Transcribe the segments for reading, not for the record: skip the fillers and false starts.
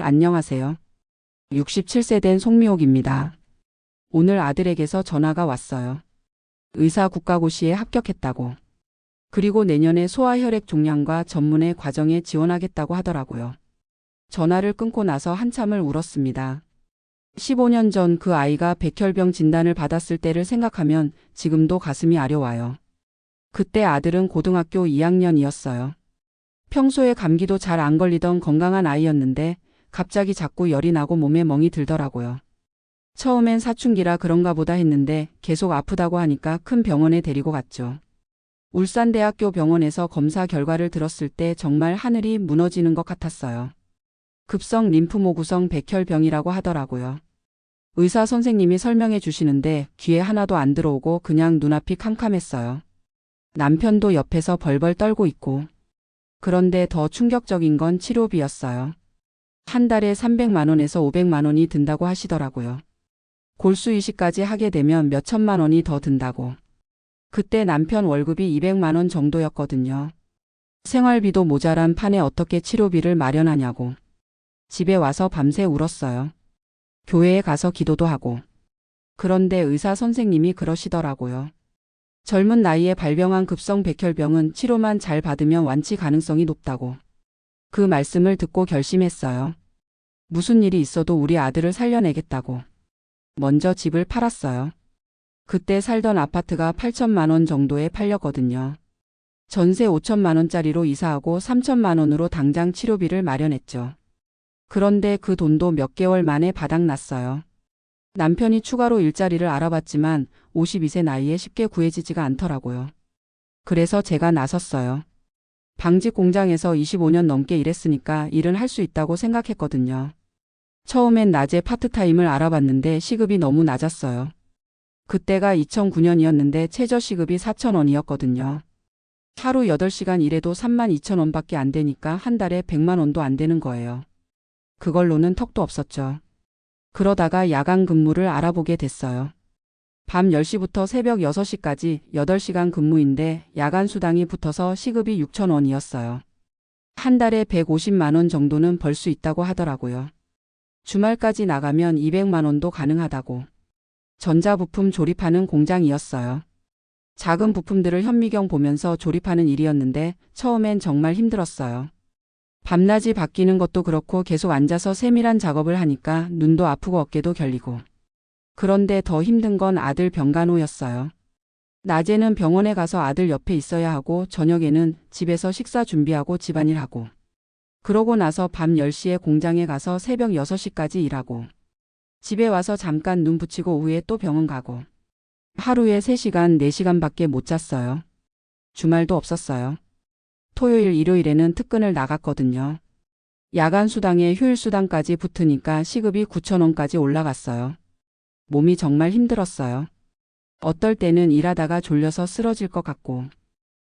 안녕하세요. 67세 된 송미옥입니다. 오늘 아들에게서 전화가 왔어요. 의사 국가고시에 합격했다고. 그리고 내년에 소아혈액 종양과 전문의 과정에 지원하겠다고 하더라고요. 전화를 끊고 나서 한참을 울었습니다. 15년 전 그 아이가 백혈병 진단을 받았을 때를 생각하면 지금도 가슴이 아려와요. 그때 아들은 고등학교 2학년이었어요. 평소에 감기도 잘 안 걸리던 건강한 아이였는데 갑자기 자꾸 열이 나고 몸에 멍이 들더라고요. 처음엔 사춘기라 그런가 보다 했는데 계속 아프다고 하니까 큰 병원에 데리고 갔죠. 울산대학교 병원에서 검사 결과를 들었을 때 정말 하늘이 무너지는 것 같았어요. 급성 림프모구성 백혈병이라고 하더라고요. 의사 선생님이 설명해 주시는데 귀에 하나도 안 들어오고 그냥 눈앞이 캄캄했어요. 남편도 옆에서 벌벌 떨고 있고. 그런데 더 충격적인 건 치료비였어요. 한 달에 300만 원에서 500만 원이 든다고 하시더라고요. 골수 이식까지 하게 되면 몇 천만 원이 더 든다고. 그때 남편 월급이 200만 원 정도였거든요. 생활비도 모자란 판에 어떻게 치료비를 마련하냐고. 집에 와서 밤새 울었어요. 교회에 가서 기도도 하고. 그런데 의사 선생님이 그러시더라고요. 젊은 나이에 발병한 급성 백혈병은 치료만 잘 받으면 완치 가능성이 높다고. 그 말씀을 듣고 결심했어요. 무슨 일이 있어도 우리 아들을 살려내겠다고. 먼저 집을 팔았어요. 그때 살던 아파트가 8천만 원 정도에 팔렸거든요. 전세 5천만 원짜리로 이사하고 3천만 원으로 당장 치료비를 마련했죠. 그런데 그 돈도 몇 개월 만에 바닥났어요. 남편이 추가로 일자리를 알아봤지만 52세 나이에 쉽게 구해지지가 않더라고요. 그래서 제가 나섰어요. 방직 공장에서 25년 넘게 일했으니까 일은 할 수 있다고 생각했거든요. 처음엔 낮에 파트타임을 알아봤는데 시급이 너무 낮았어요. 그때가 2009년이었는데 최저 시급이 4,000원이었거든요. 하루 8시간 일해도 32,000원밖에 안 되니까 한 달에 100만 원도 안 되는 거예요. 그걸로는 턱도 없었죠. 그러다가 야간 근무를 알아보게 됐어요. 밤 10시부터 새벽 6시까지 8시간 근무인데 야간 수당이 붙어서 시급이 6,000원이었어요. 한 달에 150만 원 정도는 벌 수 있다고 하더라고요. 주말까지 나가면 200만 원도 가능하다고. 전자부품 조립하는 공장이었어요. 작은 부품들을 현미경 보면서 조립하는 일이었는데 처음엔 정말 힘들었어요. 밤낮이 바뀌는 것도 그렇고 계속 앉아서 세밀한 작업을 하니까 눈도 아프고 어깨도 결리고. 그런데 더 힘든 건 아들 병간호였어요. 낮에는 병원에 가서 아들 옆에 있어야 하고 저녁에는 집에서 식사 준비하고 집안일하고. 그러고 나서 밤 10시에 공장에 가서 새벽 6시까지 일하고. 집에 와서 잠깐 눈 붙이고 오후에 또 병원 가고. 하루에 3시간, 4시간밖에 못 잤어요. 주말도 없었어요. 토요일, 일요일에는 특근을 나갔거든요. 야간 수당에 휴일 수당까지 붙으니까 시급이 9,000원까지 올라갔어요. 몸이 정말 힘들었어요. 어떨 때는 일하다가 졸려서 쓰러질 것 같고,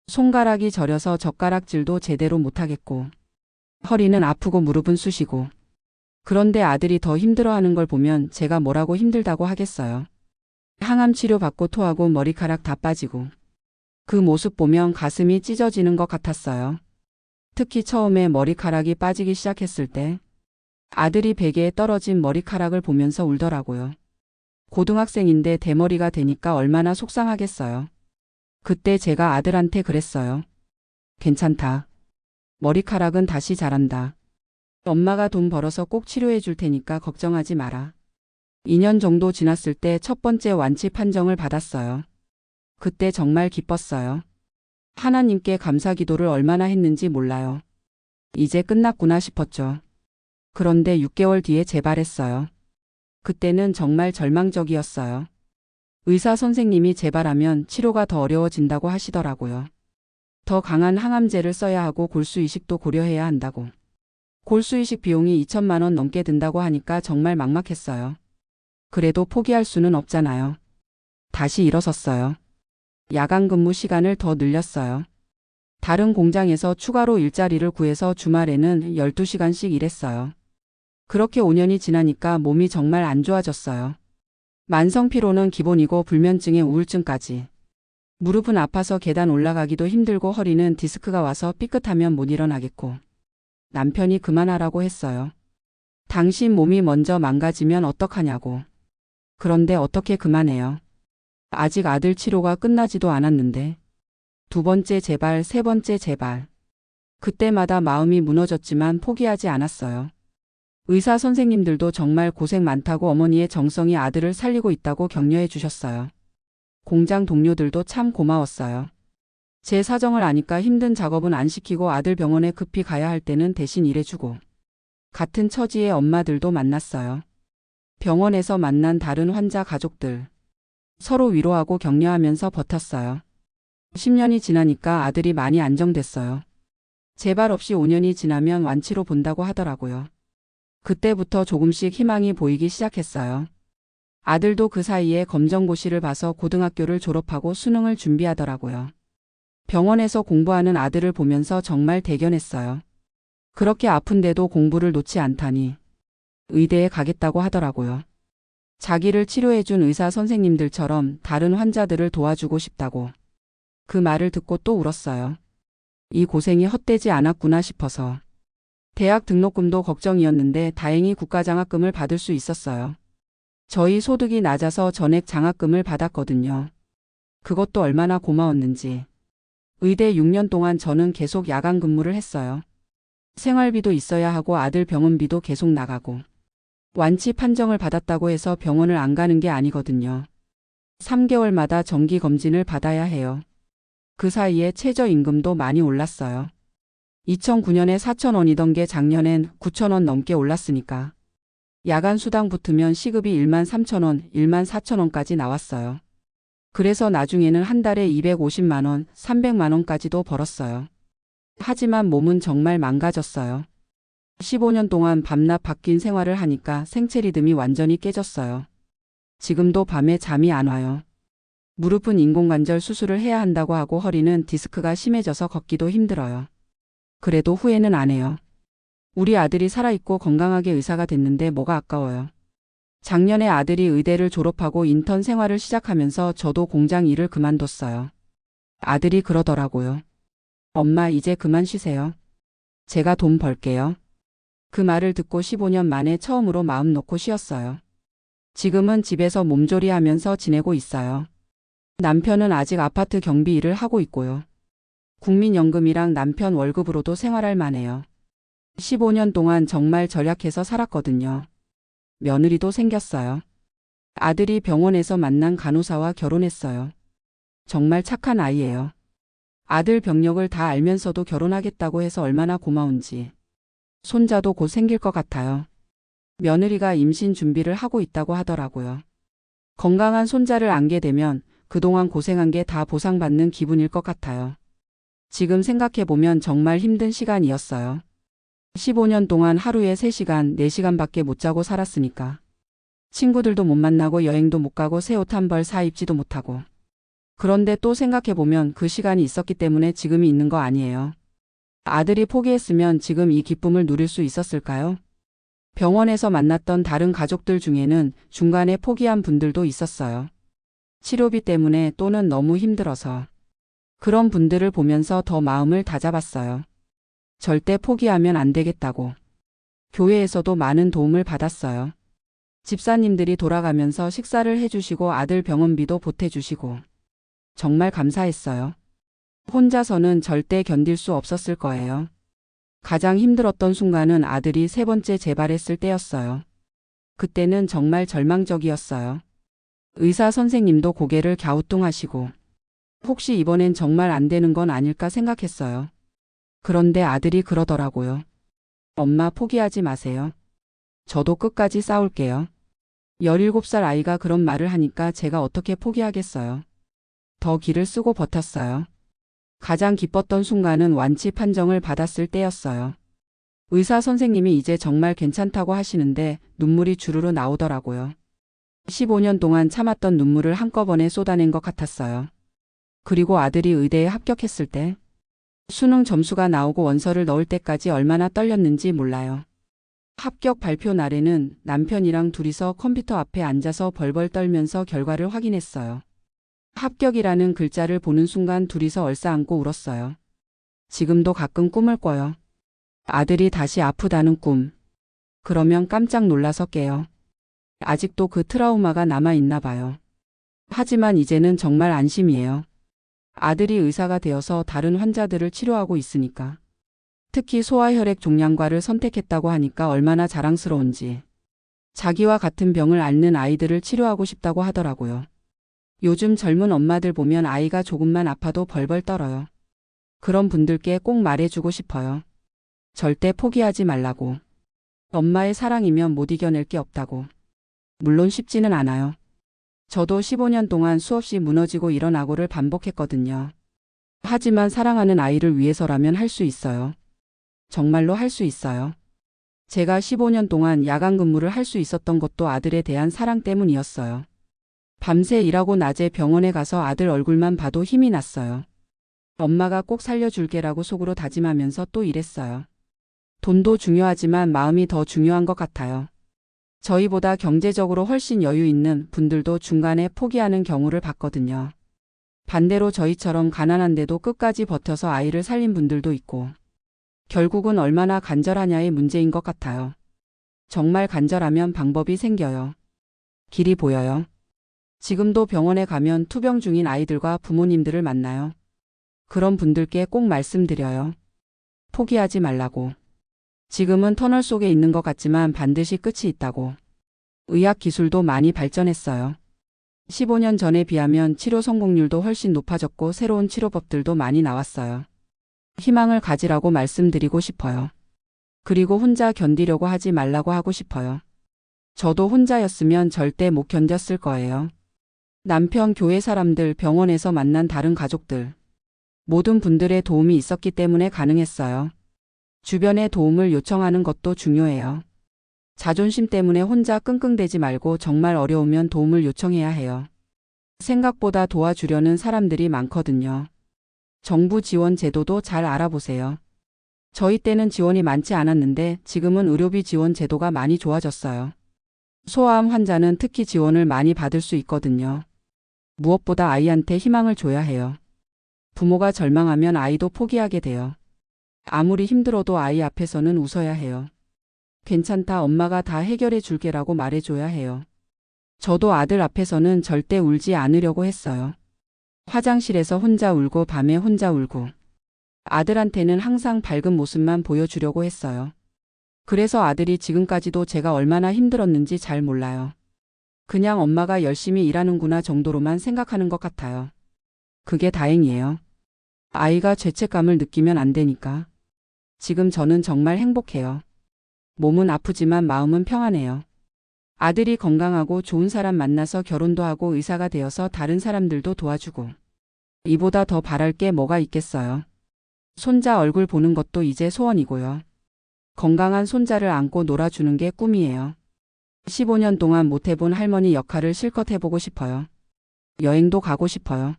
손가락이 저려서 젓가락질도 제대로 못하겠고, 허리는 아프고 무릎은 쑤시고. 그런데 아들이 더 힘들어하는 걸 보면 제가 뭐라고 힘들다고 하겠어요. 항암 치료 받고 토하고 머리카락 다 빠지고. 그 모습 보면 가슴이 찢어지는 것 같았어요. 특히 처음에 머리카락이 빠지기 시작했을 때 아들이 베개에 떨어진 머리카락을 보면서 울더라고요. 고등학생인데 대머리가 되니까 얼마나 속상하겠어요. 그때 제가 아들한테 그랬어요. 괜찮다. 머리카락은 다시 자란다. 엄마가 돈 벌어서 꼭 치료해 줄 테니까 걱정하지 마라. 2년 정도 지났을 때 첫 번째 완치 판정을 받았어요. 그때 정말 기뻤어요. 하나님께 감사 기도를 얼마나 했는지 몰라요. 이제 끝났구나 싶었죠. 그런데 6개월 뒤에 재발했어요. 그때는 정말 절망적이었어요. 의사 선생님이 재발하면 치료가 더 어려워진다고 하시더라고요. 더 강한 항암제를 써야 하고 골수 이식도 고려해야 한다고. 골수 이식 비용이 2천만 원 넘게 든다고 하니까 정말 막막했어요. 그래도 포기할 수는 없잖아요. 다시 일어섰어요. 야간 근무 시간을 더 늘렸어요. 다른 공장에서 추가로 일자리를 구해서 주말에는 12시간씩 일했어요. 그렇게 5년이 지나니까 몸이 정말 안 좋아졌어요. 만성 피로는 기본이고 불면증에 우울증까지. 무릎은 아파서 계단 올라가기도 힘들고 허리는 디스크가 와서 삐끗하면 못 일어나겠고. 남편이 그만하라고 했어요. 당신 몸이 먼저 망가지면 어떡하냐고. 그런데 어떻게 그만해요. 아직 아들 치료가 끝나지도 않았는데. 두 번째 제발, 세 번째 제발. 그때마다 마음이 무너졌지만 포기하지 않았어요. 의사 선생님들도 정말 고생 많다고 어머니의 정성이 아들을 살리고 있다고 격려해 주셨어요. 공장 동료들도 참 고마웠어요. 제 사정을 아니까 힘든 작업은 안 시키고 아들 병원에 급히 가야 할 때는 대신 일해주고. 같은 처지의 엄마들도 만났어요. 병원에서 만난 다른 환자 가족들. 서로 위로하고 격려하면서 버텼어요. 10년이 지나니까 아들이 많이 안정됐어요. 재발 없이 5년이 지나면 완치로 본다고 하더라고요. 그때부터 조금씩 희망이 보이기 시작했어요. 아들도 그 사이에 검정고시를 봐서 고등학교를 졸업하고 수능을 준비하더라고요. 병원에서 공부하는 아들을 보면서 정말 대견했어요. 그렇게 아픈데도 공부를 놓지 않다니. 의대에 가겠다고 하더라고요. 자기를 치료해준 의사 선생님들처럼 다른 환자들을 도와주고 싶다고. 그 말을 듣고 또 울었어요. 이 고생이 헛되지 않았구나 싶어서. 대학 등록금도 걱정이었는데 다행히 국가장학금을 받을 수 있었어요. 저희 소득이 낮아서 전액 장학금을 받았거든요. 그것도 얼마나 고마웠는지. 의대 6년 동안 저는 계속 야간 근무를 했어요. 생활비도 있어야 하고 아들 병원비도 계속 나가고. 완치 판정을 받았다고 해서 병원을 안 가는 게 아니거든요. 3개월마다 정기 검진을 받아야 해요. 그 사이에 최저임금도 많이 올랐어요. 2009년에 4,000원이던 게 작년엔 9,000원 넘게 올랐으니까. 야간 수당 붙으면 시급이 13,000원, 14,000원까지 나왔어요. 그래서 나중에는 한 달에 250만 원, 300만 원까지도 벌었어요. 하지만 몸은 정말 망가졌어요. 15년 동안 밤낮 바뀐 생활을 하니까 생체 리듬이 완전히 깨졌어요. 지금도 밤에 잠이 안 와요. 무릎은 인공관절 수술을 해야 한다고 하고 허리는 디스크가 심해져서 걷기도 힘들어요. 그래도 후회는 안 해요. 우리 아들이 살아있고 건강하게 의사가 됐는데 뭐가 아까워요. 작년에 아들이 의대를 졸업하고 인턴 생활을 시작하면서 저도 공장 일을 그만뒀어요. 아들이 그러더라고요. 엄마 이제 그만 쉬세요. 제가 돈 벌게요. 그 말을 듣고 15년 만에 처음으로 마음 놓고 쉬었어요. 지금은 집에서 몸조리하면서 지내고 있어요. 남편은 아직 아파트 경비 일을 하고 있고요. 국민연금이랑 남편 월급으로도 생활할 만해요. 15년 동안 정말 절약해서 살았거든요. 며느리도 생겼어요. 아들이 병원에서 만난 간호사와 결혼했어요. 정말 착한 아이예요. 아들 병력을 다 알면서도 결혼하겠다고 해서 얼마나 고마운지. 손자도 곧 생길 것 같아요. 며느리가 임신 준비를 하고 있다고 하더라고요. 건강한 손자를 안게 되면 그동안 고생한 게 다 보상받는 기분일 것 같아요. 지금 생각해보면 정말 힘든 시간이었어요. 15년 동안 하루에 3시간, 4시간밖에 못 자고 살았으니까. 친구들도 못 만나고 여행도 못 가고 새 옷 한 벌 사 입지도 못하고. 그런데 또 생각해보면 그 시간이 있었기 때문에 지금이 있는 거 아니에요. 아들이 포기했으면 지금 이 기쁨을 누릴 수 있었을까요? 병원에서 만났던 다른 가족들 중에는 중간에 포기한 분들도 있었어요. 치료비 때문에 또는 너무 힘들어서. 그런 분들을 보면서 더 마음을 다잡았어요. 절대 포기하면 안 되겠다고. 교회에서도 많은 도움을 받았어요. 집사님들이 돌아가면서 식사를 해주시고 아들 병원비도 보태주시고. 정말 감사했어요. 혼자서는 절대 견딜 수 없었을 거예요. 가장 힘들었던 순간은 아들이 3번째 재발했을 때였어요. 그때는 정말 절망적이었어요. 의사 선생님도 고개를 갸우뚱하시고 혹시 이번엔 정말 안 되는 건 아닐까 생각했어요. 그런데 아들이 그러더라고요. 엄마 포기하지 마세요. 저도 끝까지 싸울게요. 17살 아이가 그런 말을 하니까 제가 어떻게 포기하겠어요. 더 기를 쓰고 버텼어요. 가장 기뻤던 순간은 완치 판정을 받았을 때였어요. 의사 선생님이 이제 정말 괜찮다고 하시는데 눈물이 주르르 나오더라고요. 15년 동안 참았던 눈물을 한꺼번에 쏟아낸 것 같았어요. 그리고 아들이 의대에 합격했을 때 수능 점수가 나오고 원서를 넣을 때까지 얼마나 떨렸는지 몰라요. 합격 발표 날에는 남편이랑 둘이서 컴퓨터 앞에 앉아서 벌벌 떨면서 결과를 확인했어요. 합격이라는 글자를 보는 순간 둘이서 얼싸안고 울었어요. 지금도 가끔 꿈을 꿔요. 아들이 다시 아프다는 꿈. 그러면 깜짝 놀라서 깨요. 아직도 그 트라우마가 남아 있나 봐요. 하지만 이제는 정말 안심이에요. 아들이 의사가 되어서 다른 환자들을 치료하고 있으니까. 특히 소아혈액 종양과를 선택했다고 하니까 얼마나 자랑스러운지. 자기와 같은 병을 앓는 아이들을 치료하고 싶다고 하더라고요. 요즘 젊은 엄마들 보면 아이가 조금만 아파도 벌벌 떨어요. 그런 분들께 꼭 말해주고 싶어요. 절대 포기하지 말라고. 엄마의 사랑이면 못 이겨낼 게 없다고. 물론 쉽지는 않아요. 저도 15년 동안 수없이 무너지고 일어나고를 반복했거든요. 하지만 사랑하는 아이를 위해서라면 할 수 있어요. 정말로 할 수 있어요. 제가 15년 동안 야간 근무를 할 수 있었던 것도 아들에 대한 사랑 때문이었어요. 밤새 일하고 낮에 병원에 가서 아들 얼굴만 봐도 힘이 났어요. 엄마가 꼭 살려줄게라고 속으로 다짐하면서 또 일했어요. 돈도 중요하지만 마음이 더 중요한 것 같아요. 저희보다 경제적으로 훨씬 여유 있는 분들도 중간에 포기하는 경우를 봤거든요. 반대로 저희처럼 가난한데도 끝까지 버텨서 아이를 살린 분들도 있고. 결국은 얼마나 간절하냐의 문제인 것 같아요. 정말 간절하면 방법이 생겨요. 길이 보여요. 지금도 병원에 가면 투병 중인 아이들과 부모님들을 만나요. 그런 분들께 꼭 말씀드려요. 포기하지 말라고. 지금은 터널 속에 있는 것 같지만 반드시 끝이 있다고. 의학 기술도 많이 발전했어요. 15년 전에 비하면 치료 성공률도 훨씬 높아졌고 새로운 치료법들도 많이 나왔어요. 희망을 가지라고 말씀드리고 싶어요. 그리고 혼자 견디려고 하지 말라고 하고 싶어요. 저도 혼자였으면 절대 못 견뎠을 거예요. 남편, 교회 사람들, 병원에서 만난 다른 가족들. 모든 분들의 도움이 있었기 때문에 가능했어요. 주변의 도움을 요청하는 것도 중요해요. 자존심 때문에 혼자 끙끙대지 말고 정말 어려우면 도움을 요청해야 해요. 생각보다 도와주려는 사람들이 많거든요. 정부 지원 제도도 잘 알아보세요. 저희 때는 지원이 많지 않았는데 지금은 의료비 지원 제도가 많이 좋아졌어요. 소아암 환자는 특히 지원을 많이 받을 수 있거든요. 무엇보다 아이한테 희망을 줘야 해요. 부모가 절망하면 아이도 포기하게 돼요. 아무리 힘들어도 아이 앞에서는 웃어야 해요. 괜찮다, 엄마가 다 해결해 줄게라고 말해줘야 해요. 저도 아들 앞에서는 절대 울지 않으려고 했어요. 화장실에서 혼자 울고 밤에 혼자 울고. 아들한테는 항상 밝은 모습만 보여주려고 했어요. 그래서 아들이 지금까지도 제가 얼마나 힘들었는지 잘 몰라요. 그냥 엄마가 열심히 일하는구나 정도로만 생각하는 것 같아요. 그게 다행이에요. 아이가 죄책감을 느끼면 안 되니까. 지금 저는 정말 행복해요. 몸은 아프지만 마음은 평안해요. 아들이 건강하고 좋은 사람 만나서 결혼도 하고 의사가 되어서 다른 사람들도 도와주고. 이보다 더 바랄 게 뭐가 있겠어요. 손자 얼굴 보는 것도 이제 소원이고요. 건강한 손자를 안고 놀아주는 게 꿈이에요. 15년 동안 못 해본 할머니 역할을 실컷 해보고 싶어요. 여행도 가고 싶어요.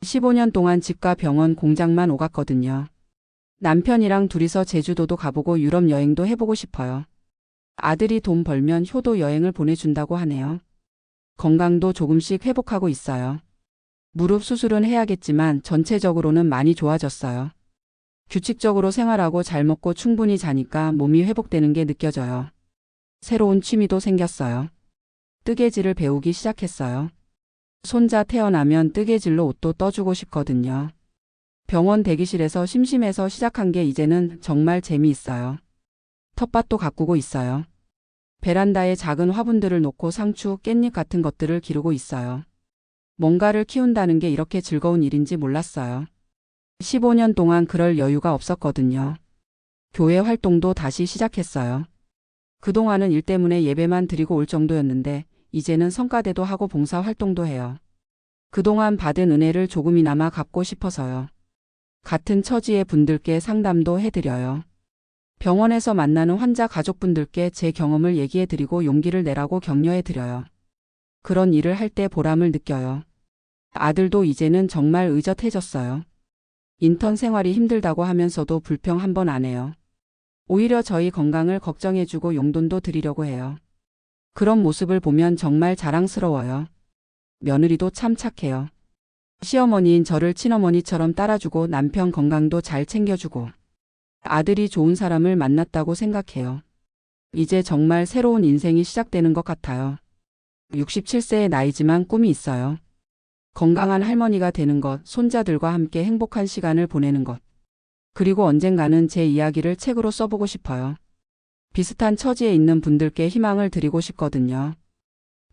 15년 동안 집과 병원, 공장만 오갔거든요. 남편이랑 둘이서 제주도도 가보고 유럽 여행도 해보고 싶어요. 아들이 돈 벌면 효도 여행을 보내준다고 하네요. 건강도 조금씩 회복하고 있어요. 무릎 수술은 해야겠지만 전체적으로는 많이 좋아졌어요. 규칙적으로 생활하고 잘 먹고 충분히 자니까 몸이 회복되는 게 느껴져요. 새로운 취미도 생겼어요. 뜨개질을 배우기 시작했어요. 손자 태어나면 뜨개질로 옷도 떠주고 싶거든요. 병원 대기실에서 심심해서 시작한 게 이제는 정말 재미있어요. 텃밭도 가꾸고 있어요. 베란다에 작은 화분들을 놓고 상추, 깻잎 같은 것들을 기르고 있어요. 뭔가를 키운다는 게 이렇게 즐거운 일인지 몰랐어요. 15년 동안 그럴 여유가 없었거든요. 교회 활동도 다시 시작했어요. 그동안은 일 때문에 예배만 드리고 올 정도였는데 이제는 성가대도 하고 봉사 활동도 해요. 그동안 받은 은혜를 조금이나마 갚고 싶어서요. 같은 처지의 분들께 상담도 해드려요. 병원에서 만나는 환자 가족분들께 제 경험을 얘기해드리고 용기를 내라고 격려해드려요. 그런 일을 할 때 보람을 느껴요. 아들도 이제는 정말 의젓해졌어요. 인턴 생활이 힘들다고 하면서도 불평 한 번 안 해요. 오히려 저희 건강을 걱정해주고 용돈도 드리려고 해요. 그런 모습을 보면 정말 자랑스러워요. 며느리도 참 착해요. 시어머니인 저를 친어머니처럼 따라주고 남편 건강도 잘 챙겨주고. 아들이 좋은 사람을 만났다고 생각해요. 이제 정말 새로운 인생이 시작되는 것 같아요. 67세의 나이지만 꿈이 있어요. 건강한 할머니가 되는 것, 손자들과 함께 행복한 시간을 보내는 것. 그리고 언젠가는 제 이야기를 책으로 써보고 싶어요. 비슷한 처지에 있는 분들께 희망을 드리고 싶거든요.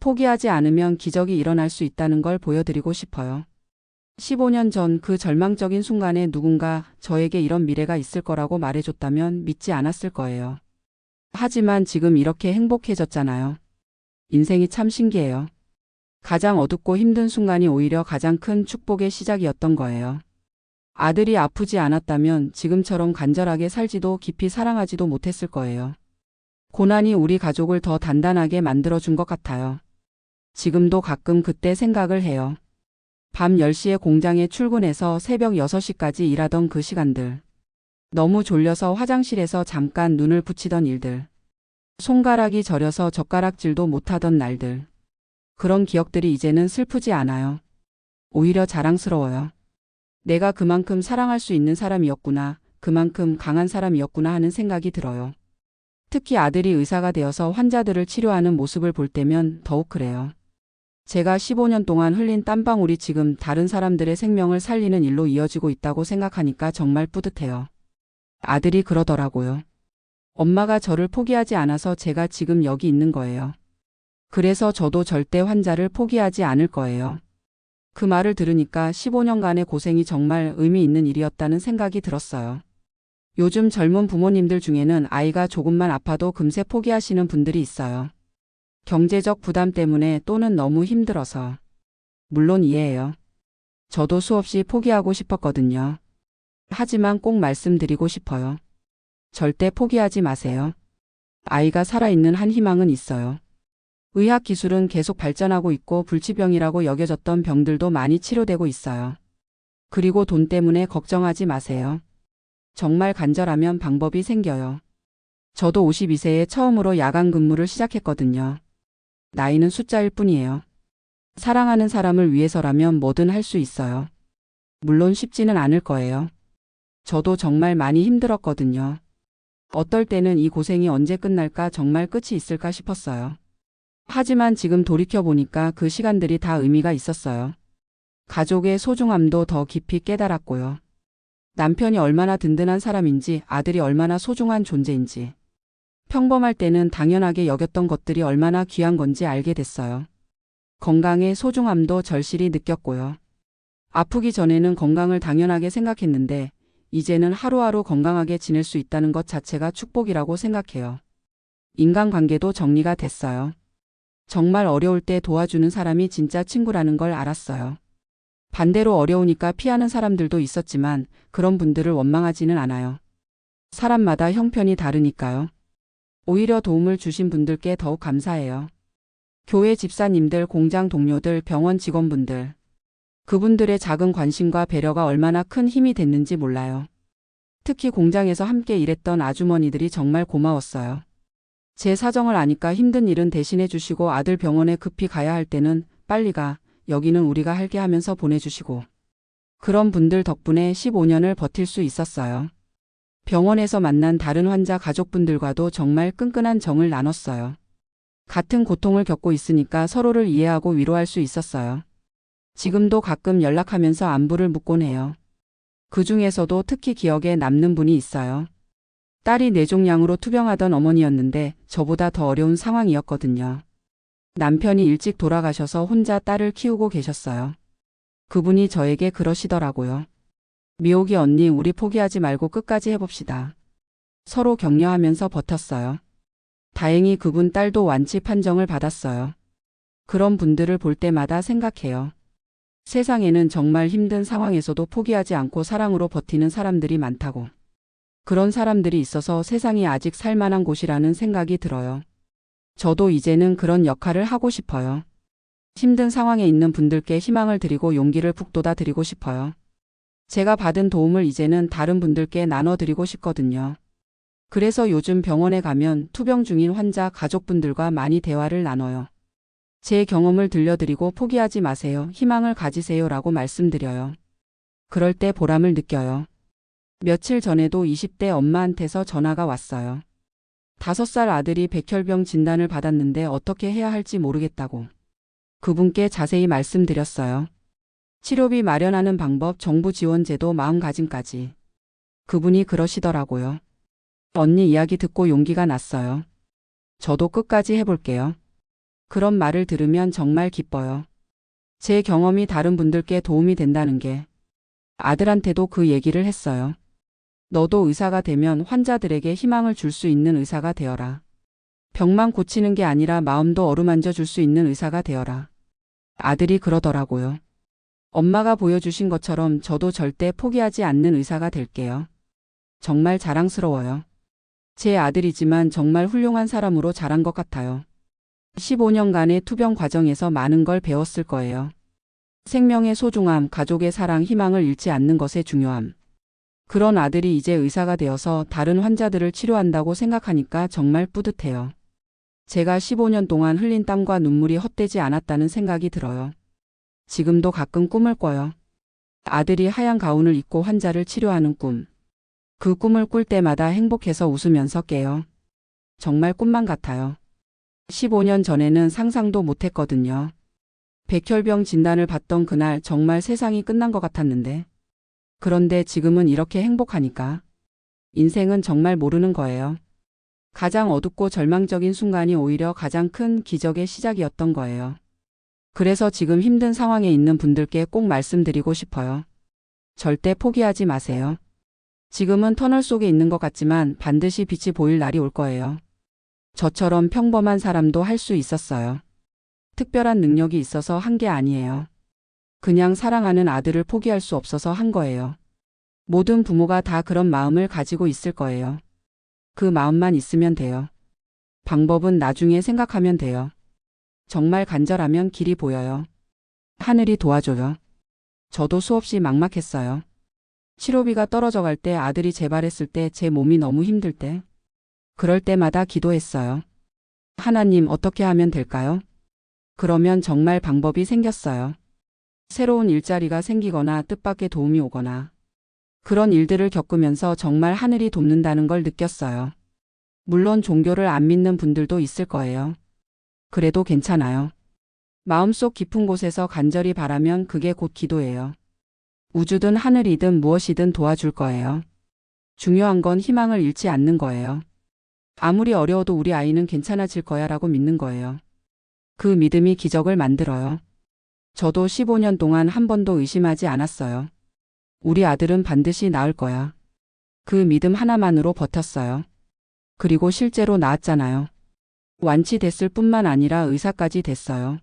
포기하지 않으면 기적이 일어날 수 있다는 걸 보여드리고 싶어요. 15년 전 그 절망적인 순간에 누군가 저에게 이런 미래가 있을 거라고 말해줬다면 믿지 않았을 거예요. 하지만 지금 이렇게 행복해졌잖아요. 인생이 참 신기해요. 가장 어둡고 힘든 순간이 오히려 가장 큰 축복의 시작이었던 거예요. 아들이 아프지 않았다면 지금처럼 간절하게 살지도 깊이 사랑하지도 못했을 거예요. 고난이 우리 가족을 더 단단하게 만들어준 것 같아요. 지금도 가끔 그때 생각을 해요. 밤 10시에 공장에 출근해서 새벽 6시까지 일하던 그 시간들. 너무 졸려서 화장실에서 잠깐 눈을 붙이던 일들. 손가락이 저려서 젓가락질도 못하던 날들. 그런 기억들이 이제는 슬프지 않아요. 오히려 자랑스러워요. 내가 그만큼 사랑할 수 있는 사람이었구나, 그만큼 강한 사람이었구나 하는 생각이 들어요. 특히 아들이 의사가 되어서 환자들을 치료하는 모습을 볼 때면 더욱 그래요. 제가 15년 동안 흘린 땀방울이 지금 다른 사람들의 생명을 살리는 일로 이어지고 있다고 생각하니까 정말 뿌듯해요. 아들이 그러더라고요. 엄마가 저를 포기하지 않아서 제가 지금 여기 있는 거예요. 그래서 저도 절대 환자를 포기하지 않을 거예요. 그 말을 들으니까 15년간의 고생이 정말 의미 있는 일이었다는 생각이 들었어요. 요즘 젊은 부모님들 중에는 아이가 조금만 아파도 금세 포기하시는 분들이 있어요. 경제적 부담 때문에 또는 너무 힘들어서. 물론 이해해요. 저도 수없이 포기하고 싶었거든요. 하지만 꼭 말씀드리고 싶어요. 절대 포기하지 마세요. 아이가 살아있는 한 희망은 있어요. 의학 기술은 계속 발전하고 있고 불치병이라고 여겨졌던 병들도 많이 치료되고 있어요. 그리고 돈 때문에 걱정하지 마세요. 정말 간절하면 방법이 생겨요. 저도 52세에 처음으로 야간 근무를 시작했거든요. 나이는 숫자일 뿐이에요. 사랑하는 사람을 위해서라면 뭐든 할 수 있어요. 물론 쉽지는 않을 거예요. 저도 정말 많이 힘들었거든요. 어떨 때는 이 고생이 언제 끝날까, 정말 끝이 있을까 싶었어요. 하지만 지금 돌이켜보니까 그 시간들이 다 의미가 있었어요. 가족의 소중함도 더 깊이 깨달았고요. 남편이 얼마나 든든한 사람인지, 아들이 얼마나 소중한 존재인지. 평범할 때는 당연하게 여겼던 것들이 얼마나 귀한 건지 알게 됐어요. 건강의 소중함도 절실히 느꼈고요. 아프기 전에는 건강을 당연하게 생각했는데 이제는 하루하루 건강하게 지낼 수 있다는 것 자체가 축복이라고 생각해요. 인간관계도 정리가 됐어요. 정말 어려울 때 도와주는 사람이 진짜 친구라는 걸 알았어요. 반대로 어려우니까 피하는 사람들도 있었지만 그런 분들을 원망하지는 않아요. 사람마다 형편이 다르니까요. 오히려 도움을 주신 분들께 더욱 감사해요. 교회 집사님들, 공장 동료들, 병원 직원분들. 그분들의 작은 관심과 배려가 얼마나 큰 힘이 됐는지 몰라요. 특히 공장에서 함께 일했던 아주머니들이 정말 고마웠어요. 제 사정을 아니까 힘든 일은 대신해 주시고 아들 병원에 급히 가야 할 때는 빨리 가, 여기는 우리가 할게 하면서 보내주시고. 그런 분들 덕분에 15년을 버틸 수 있었어요. 병원에서 만난 다른 환자 가족분들과도 정말 끈끈한 정을 나눴어요. 같은 고통을 겪고 있으니까 서로를 이해하고 위로할 수 있었어요. 지금도 가끔 연락하면서 안부를 묻곤 해요. 그 중에서도 특히 기억에 남는 분이 있어요. 딸이 뇌종양으로 투병하던 어머니였는데 저보다 더 어려운 상황이었거든요. 남편이 일찍 돌아가셔서 혼자 딸을 키우고 계셨어요. 그분이 저에게 그러시더라고요. 미옥이 언니, 우리 포기하지 말고 끝까지 해봅시다. 서로 격려하면서 버텼어요. 다행히 그분 딸도 완치 판정을 받았어요. 그런 분들을 볼 때마다 생각해요. 세상에는 정말 힘든 상황에서도 포기하지 않고 사랑으로 버티는 사람들이 많다고. 그런 사람들이 있어서 세상이 아직 살만한 곳이라는 생각이 들어요. 저도 이제는 그런 역할을 하고 싶어요. 힘든 상황에 있는 분들께 희망을 드리고 용기를 북돋아 드리고 싶어요. 제가 받은 도움을 이제는 다른 분들께 나눠드리고 싶거든요. 그래서 요즘 병원에 가면 투병 중인 환자 가족분들과 많이 대화를 나눠요. 제 경험을 들려드리고 포기하지 마세요, 희망을 가지세요 라고 말씀드려요. 그럴 때 보람을 느껴요. 며칠 전에도 20대 엄마한테서 전화가 왔어요. 5살 아들이 백혈병 진단을 받았는데 어떻게 해야 할지 모르겠다고. 그분께 자세히 말씀드렸어요. 치료비 마련하는 방법, 정부 지원 제도, 마음가짐까지. 그분이 그러시더라고요. 언니 이야기 듣고 용기가 났어요. 저도 끝까지 해볼게요. 그런 말을 들으면 정말 기뻐요. 제 경험이 다른 분들께 도움이 된다는 게. 아들한테도 그 얘기를 했어요. 너도 의사가 되면 환자들에게 희망을 줄 수 있는 의사가 되어라. 병만 고치는 게 아니라 마음도 어루만져 줄 수 있는 의사가 되어라. 아들이 그러더라고요. 엄마가 보여주신 것처럼 저도 절대 포기하지 않는 의사가 될게요. 정말 자랑스러워요. 제 아들이지만 정말 훌륭한 사람으로 자란 것 같아요. 15년간의 투병 과정에서 많은 걸 배웠을 거예요. 생명의 소중함, 가족의 사랑, 희망을 잃지 않는 것의 중요함. 그런 아들이 이제 의사가 되어서 다른 환자들을 치료한다고 생각하니까 정말 뿌듯해요. 제가 15년 동안 흘린 땀과 눈물이 헛되지 않았다는 생각이 들어요. 지금도 가끔 꿈을 꿔요. 아들이 하얀 가운을 입고 환자를 치료하는 꿈. 그 꿈을 꿀 때마다 행복해서 웃으면서 깨요. 정말 꿈만 같아요. 15년 전에는 상상도 못했거든요. 백혈병 진단을 받던 그날 정말 세상이 끝난 것 같았는데. 그런데 지금은 이렇게 행복하니까. 인생은 정말 모르는 거예요. 가장 어둡고 절망적인 순간이 오히려 가장 큰 기적의 시작이었던 거예요. 그래서 지금 힘든 상황에 있는 분들께 꼭 말씀드리고 싶어요. 절대 포기하지 마세요. 지금은 터널 속에 있는 것 같지만 반드시 빛이 보일 날이 올 거예요. 저처럼 평범한 사람도 할 수 있었어요. 특별한 능력이 있어서 한 게 아니에요. 그냥 사랑하는 아들을 포기할 수 없어서 한 거예요. 모든 부모가 다 그런 마음을 가지고 있을 거예요. 그 마음만 있으면 돼요. 방법은 나중에 생각하면 돼요. 정말 간절하면 길이 보여요. 하늘이 도와줘요. 저도 수없이 막막했어요. 치료비가 떨어져 갈 때, 아들이 재발했을 때, 제 몸이 너무 힘들 때. 그럴 때마다 기도했어요. 하나님, 어떻게 하면 될까요? 그러면 정말 방법이 생겼어요. 새로운 일자리가 생기거나 뜻밖의 도움이 오거나. 그런 일들을 겪으면서 정말 하늘이 돕는다는 걸 느꼈어요. 물론 종교를 안 믿는 분들도 있을 거예요. 그래도 괜찮아요. 마음속 깊은 곳에서 간절히 바라면 그게 곧 기도예요. 우주든 하늘이든 무엇이든 도와줄 거예요. 중요한 건 희망을 잃지 않는 거예요. 아무리 어려워도 우리 아이는 괜찮아질 거야 라고 믿는 거예요. 그 믿음이 기적을 만들어요. 저도 15년 동안 한 번도 의심하지 않았어요. 우리 아들은 반드시 나을 거야. 그 믿음 하나만으로 버텼어요. 그리고 실제로 나았잖아요. 완치됐을 뿐만 아니라 의사까지 됐어요.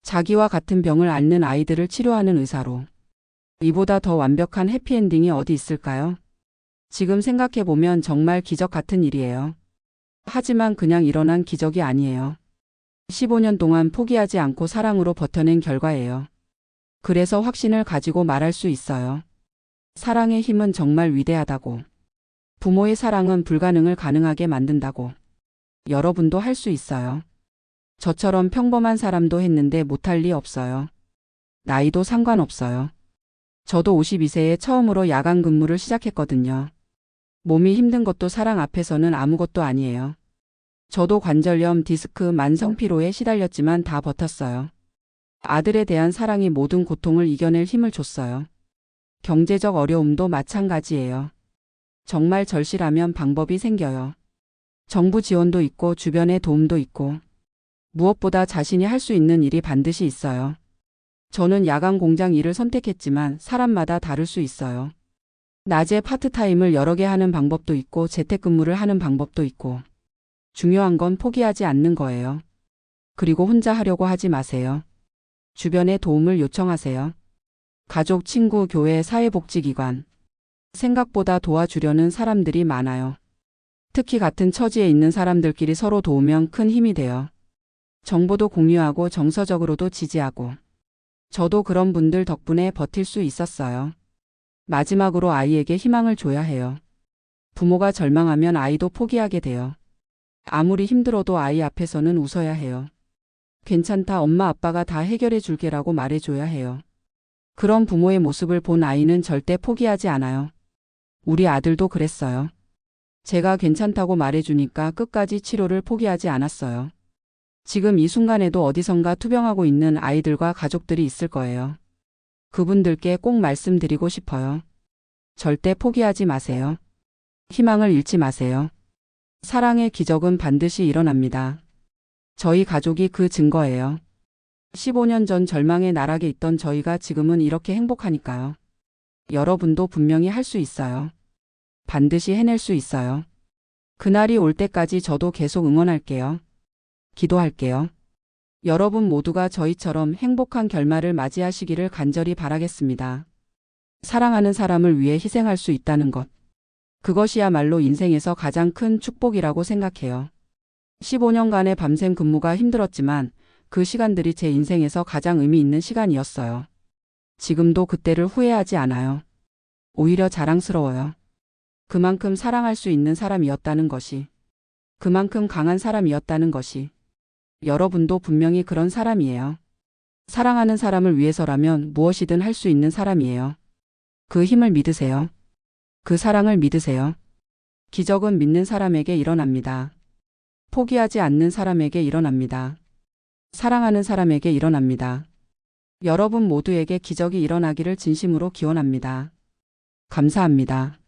자기와 같은 병을 앓는 아이들을 치료하는 의사로. 이보다 더 완벽한 해피엔딩이 어디 있을까요? 지금 생각해보면 정말 기적 같은 일이에요. 하지만 그냥 일어난 기적이 아니에요. 15년 동안 포기하지 않고 사랑으로 버텨낸 결과예요. 그래서 확신을 가지고 말할 수 있어요. 사랑의 힘은 정말 위대하다고. 부모의 사랑은 불가능을 가능하게 만든다고. 여러분도 할 수 있어요. 저처럼 평범한 사람도 했는데 못할 리 없어요. 나이도 상관없어요. 저도 52세에 처음으로 야간 근무를 시작했거든요. 몸이 힘든 것도 사랑 앞에서는 아무것도 아니에요. 저도 관절염, 디스크, 만성 피로에 시달렸지만 다 버텼어요. 아들에 대한 사랑이 모든 고통을 이겨낼 힘을 줬어요. 경제적 어려움도 마찬가지예요. 정말 절실하면 방법이 생겨요. 정부 지원도 있고 주변의 도움도 있고 무엇보다 자신이 할 수 있는 일이 반드시 있어요. 저는 야간 공장 일을 선택했지만 사람마다 다를 수 있어요. 낮에 파트타임을 여러 개 하는 방법도 있고 재택근무를 하는 방법도 있고 중요한 건 포기하지 않는 거예요. 그리고 혼자 하려고 하지 마세요. 주변에 도움을 요청하세요. 가족, 친구, 교회, 사회복지기관. 생각보다 도와주려는 사람들이 많아요. 특히 같은 처지에 있는 사람들끼리 서로 도우면 큰 힘이 돼요. 정보도 공유하고 정서적으로도 지지하고. 저도 그런 분들 덕분에 버틸 수 있었어요. 마지막으로 아이에게 희망을 줘야 해요. 부모가 절망하면 아이도 포기하게 돼요. 아무리 힘들어도 아이 앞에서는 웃어야 해요. 괜찮다, 엄마 아빠가 다 해결해 줄게라고 말해줘야 해요. 그런 부모의 모습을 본 아이는 절대 포기하지 않아요. 우리 아들도 그랬어요. 제가 괜찮다고 말해주니까 끝까지 치료를 포기하지 않았어요. 지금 이 순간에도 어디선가 투병하고 있는 아이들과 가족들이 있을 거예요. 그분들께 꼭 말씀드리고 싶어요. 절대 포기하지 마세요. 희망을 잃지 마세요. 사랑의 기적은 반드시 일어납니다. 저희 가족이 그 증거예요. 15년 전 절망의 나락에 있던 저희가 지금은 이렇게 행복하니까요. 여러분도 분명히 할 수 있어요. 반드시 해낼 수 있어요. 그날이 올 때까지 저도 계속 응원할게요. 기도할게요. 여러분 모두가 저희처럼 행복한 결말을 맞이하시기를 간절히 바라겠습니다. 사랑하는 사람을 위해 희생할 수 있다는 것. 그것이야말로 인생에서 가장 큰 축복이라고 생각해요. 15년간의 밤샘 근무가 힘들었지만 그 시간들이 제 인생에서 가장 의미 있는 시간이었어요. 지금도 그때를 후회하지 않아요. 오히려 자랑스러워요. 그만큼 사랑할 수 있는 사람이었다는 것이. 그만큼 강한 사람이었다는 것이. 여러분도 분명히 그런 사람이에요. 사랑하는 사람을 위해서라면 무엇이든 할 수 있는 사람이에요. 그 힘을 믿으세요. 그 사랑을 믿으세요. 기적은 믿는 사람에게 일어납니다. 포기하지 않는 사람에게 일어납니다. 사랑하는 사람에게 일어납니다. 여러분 모두에게 기적이 일어나기를 진심으로 기원합니다. 감사합니다.